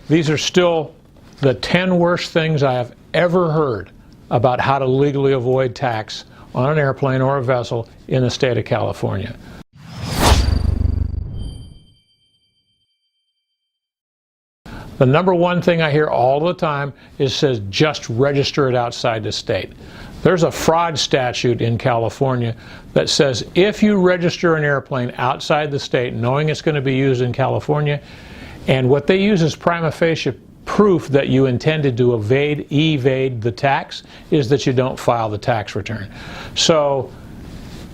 These are still the 10 worst things I have ever heard about how to legally avoid tax on an airplane or a vessel in the state of California. The number one thing I hear all the time is says just register it outside the state. There's a fraud statute in California that says if you register an airplane outside the state knowing it's going to be used in California, and what they use as prima facie proof that you intended to evade the tax is that you don't file the tax return. So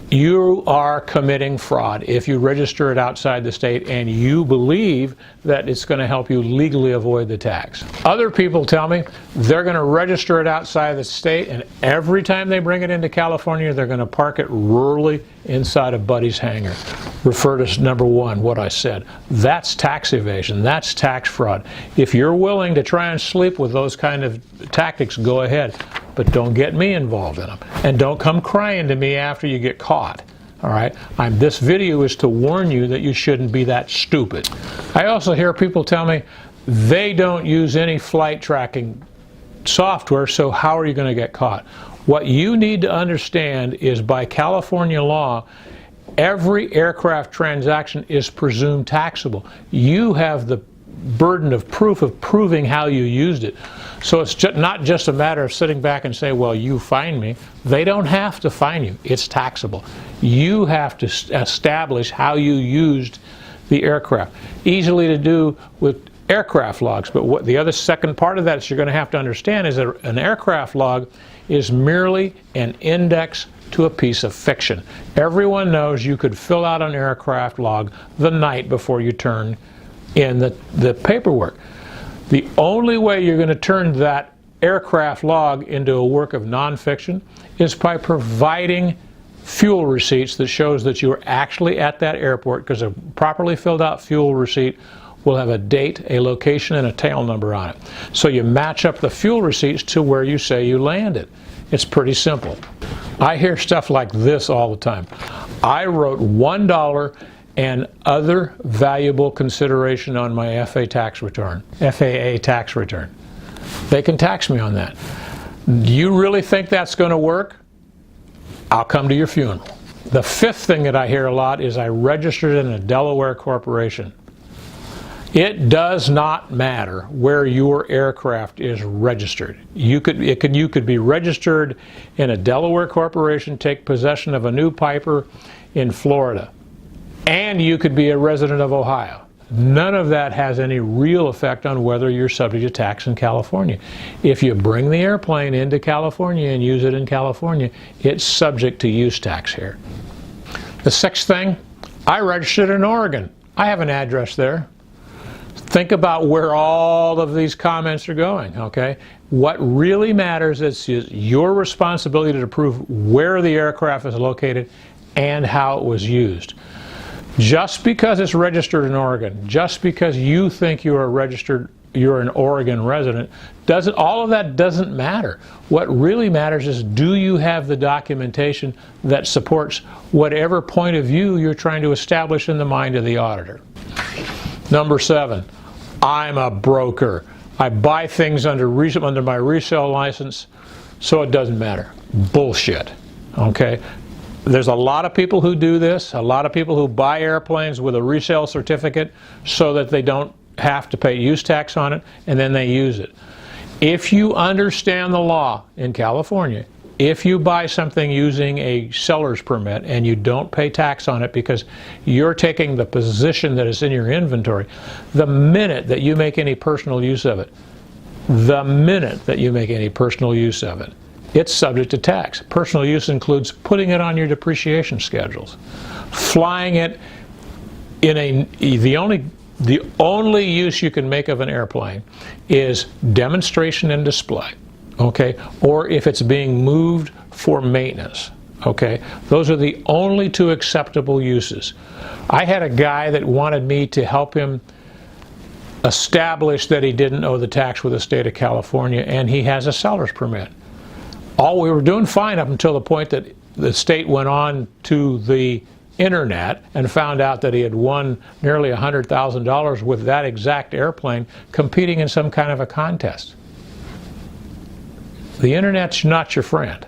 you are committing fraud if you register it outside the state and you believe that it's going to help you legally avoid the tax. Other people tell me they're going to register it outside the state, and every time they bring it into California, they're going to park it rurally inside a buddy's hangar. Refer to number one, what I said. That's tax evasion. That's tax fraud. If you're willing to try and sleep with those kind of tactics, go ahead. But don't get me involved in them. And don't come crying to me after you get caught. All right? This video is to warn you that you shouldn't be that stupid. I also hear people tell me they don't use any flight tracking software, so how are you going to get caught? What you need to understand is by California law, every aircraft transaction is presumed taxable. You have the burden of proof of proving how you used it. So it's not just a matter of sitting back and say, well, you fine me. They don't have to fine you. It's taxable. You have to establish how you used the aircraft. Easily to do with aircraft logs, but what the other second part of that is you're going to have to understand is that an aircraft log is merely an index to a piece of fiction. Everyone knows you could fill out an aircraft log the night before you turn in the paperwork. The only way you're going to turn that aircraft log into a work of nonfiction is by providing fuel receipts that shows that you were actually at that airport, because a properly filled out fuel receipt will have a date, a location, and a tail number on it. So you match up the fuel receipts to where you say you landed. It's pretty simple. I hear stuff like this all the time. I wrote $1 and other valuable consideration on my FAA tax return. They can tax me on that. Do you really think that's going to work? I'll come to your funeral. The fifth thing that I hear a lot is I registered in a Delaware corporation. It does not matter where your aircraft is registered. You could be registered in a Delaware corporation, take possession of a new Piper in Florida, and you could be a resident of Ohio. None of that has any real effect on whether you're subject to tax in California. If you bring the airplane into California and use it in California, it's subject to use tax here. The sixth thing, I registered in Oregon. I have an address there. Think about where all of these comments are going, okay? What really matters is your responsibility to prove where the aircraft is located and how it was used. Just because it's registered in Oregon, just because you think you're an Oregon resident, all of that doesn't matter. What really matters is, do you have the documentation that supports whatever point of view you're trying to establish in the mind of the auditor? Number 7, I'm a broker. I buy things under my resale license, so it doesn't matter. Bullshit, okay? There's a lot of people who do this, a lot of people who buy airplanes with a resale certificate so that they don't have to pay use tax on it, and then they use it. If you understand the law in California, if you buy something using a seller's permit and you don't pay tax on it because you're taking the position that is in your inventory, the minute that you make any personal use of it, it's subject to tax. Personal use includes putting it on your depreciation schedules, flying it in the only use you can make of an airplane is demonstration and display, okay? Or if it's being moved for maintenance, okay? Those are the only two acceptable uses. I had a guy that wanted me to help him establish that he didn't owe the tax with the state of California, and he has a seller's permit. We were doing fine up until the point that the state went on to the internet and found out that he had won nearly $100,000 with that exact airplane competing in some kind of a contest. The internet's not your friend.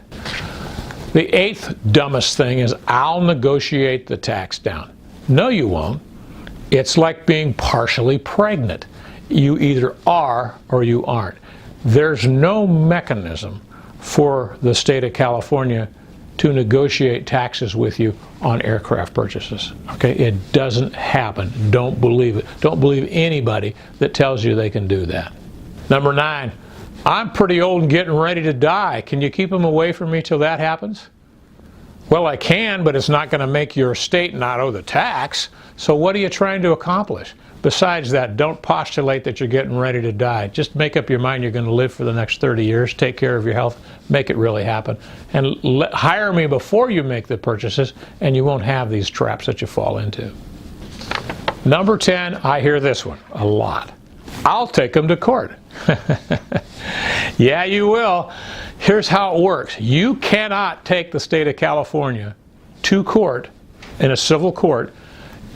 The eighth dumbest thing is, I'll negotiate the tax down. No, you won't. It's like being partially pregnant. You either are or you aren't. There's no mechanism for the state of California to negotiate taxes with you on aircraft purchases. Okay, it doesn't happen. Don't believe it. Don't believe anybody that tells you they can do that. Number 9, I'm pretty old and getting ready to die. Can you keep them away from me till that happens? Well, I can, but it's not going to make your state not owe the tax. So what are you trying to accomplish? Besides that, don't postulate that you're getting ready to die. Just make up your mind you're going to live for the next 30 years, take care of your health, make it really happen, and hire me before you make the purchases, and you won't have these traps that you fall into. Number 10, I hear this one a lot. I'll take them to court. Yeah, you will. Here's how it works. You cannot take the state of California to court, in a civil court,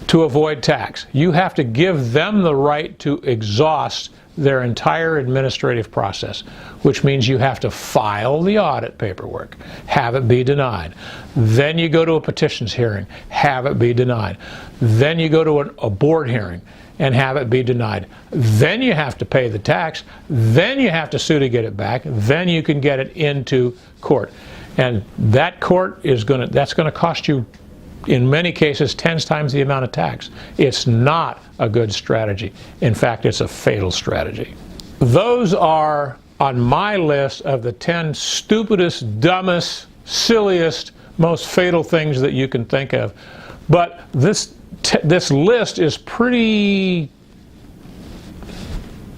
to avoid tax. You have to give them the right to exhaust their entire administrative process, which means you have to file the audit paperwork, have it be denied. Then you go to a petitions hearing, have it be denied. Then you go to a board hearing and have it be denied. Then you have to pay the tax. Then you have to sue to get it back. Then you can get it into court. And that court is that's going to cost you, in many cases, 10 times the amount of tax. It's not a good strategy. In fact, it's a fatal strategy. Those are on my list of the 10 stupidest, dumbest, silliest, most fatal things that you can think of. But this list is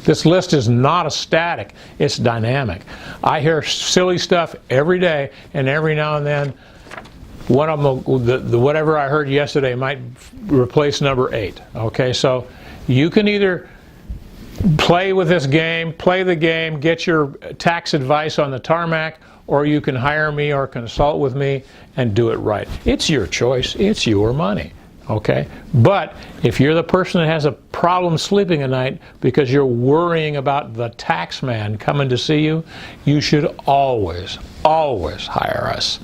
this list is not static, it's dynamic. I hear silly stuff every day, and every now and then one of them, whatever I heard yesterday, might replace number 8. Okay, so you can either play with this game, play the game, get your tax advice on the tarmac, or you can hire me or consult with me and do it right. It's your choice. It's your money. Okay? But if you're the person that has a problem sleeping at night because you're worrying about the tax man coming to see you, you should always, always hire us.